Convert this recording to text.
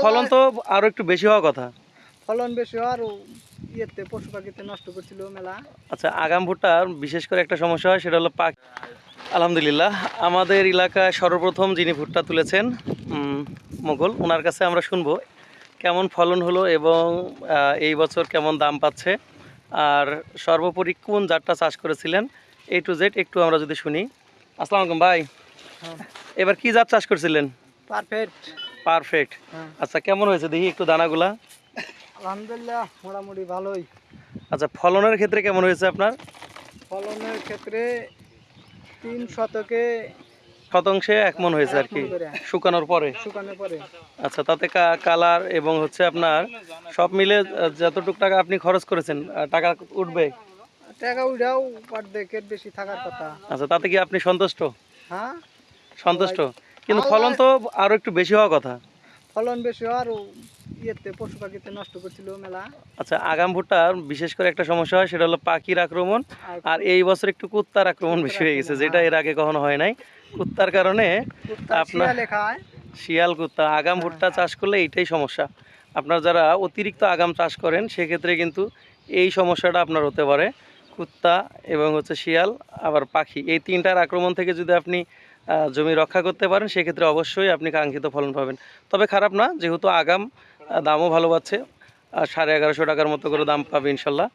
ফলন তো আরো একটু বেশি হওয়ার কথা। ফলন বেশি হওয়ার ইয়েতে পশু পাখিতে নষ্ট করছিল মেলা। আচ্ছা, আগাম ভুট্টার বিশেষ করে একটা সমস্যা হয়, সেটা হলো পাখি। আলহামদুলিল্লাহ, আমাদের এলাকায় সর্বপ্রথম যিনি ভুট্টা তুলেছেন মোগল, ওনার কাছে আমরা শুনবো কেমন ফলন হলো এবং এই বছর কেমন দাম পাচ্ছে, আর সর্বোপরি কোন জাতটা চাষ করেছিলেন, A to Z একটু আমরা যদি শুনি। আসসালামু আলাইকুম ভাই, হ্যাঁ, এবার কি জাত চাষ করছিলেন? পারফেক্ট। পারফেক্ট। হ্যাঁ, আচ্ছা, কেমন হয়েছে দেখি একটু দানাগুলা? আলহামদুলিল্লাহ মোটামুটি ভালোই। আচ্ছা, ফলনের ক্ষেত্রে কেমন হয়েছে আপনার? ফলনের ক্ষেত্রে 3 শতকে শতাংশে 1 মণ হয়েছে আর 1 কি, মণ করে শুকানোর পরে। শুকানোর পরে। আচ্ছা, তাতে কালার এবং হচ্ছে আপনার সব মিলে যতটুকু টাকা আপনি খরচ করেছেন, টাকা উঠবে? টাকা উঠাও অর্ধেকের বেশি থাকার কথা। আচ্ছা, তাতে কি আপনি সন্তুষ্ট? হ্যাঁ, সন্তুষ্ট, কিন্তু আল্লাহ- ফলন তো আরো একটু বেশি হওয়ার কথা। ফলন বেশি হওয়ার ইয়েতে পশু পাখিতে নষ্ট করছিল মেলা। আচ্ছা, আগাম ভুট্টার বিশেষ করে একটা সমস্যা হয়, সেটা হলো পাখির আক্রমণ। আর এই বছর একটু কুত্তার আক্রমণ বেশি হয়ে গেছে, যেটা এর আগে কখনো হয় নাই। কুত্তার কারণে আপনার শিয়ালে খায়। শিয়াল কুত্তা আগাম ভুট্টা চাষ করলে এইটাই সমস্যা। আপনার যারা অতিরিক্ত আগাম চাষ করেন, সেক্ষেত্রে কিন্তু এই সমস্যাটা আপনার হতে পারে। কুত্তা এবং হচ্ছে শিয়াল, আবার পাখি, এই তিনটার আক্রমণ থেকে যদি আপনি জমি রক্ষা করতে পারেন, সেক্ষেত্রে অবশ্যই আপনি কাঙ্ক্ষিত ফলন পাবেন। তবে খারাপ না, যেহেতু আগাম দামও ভালো পাচ্ছে, 1150 টাকার মতো করে দাম পাবে ইনশাল্লাহ।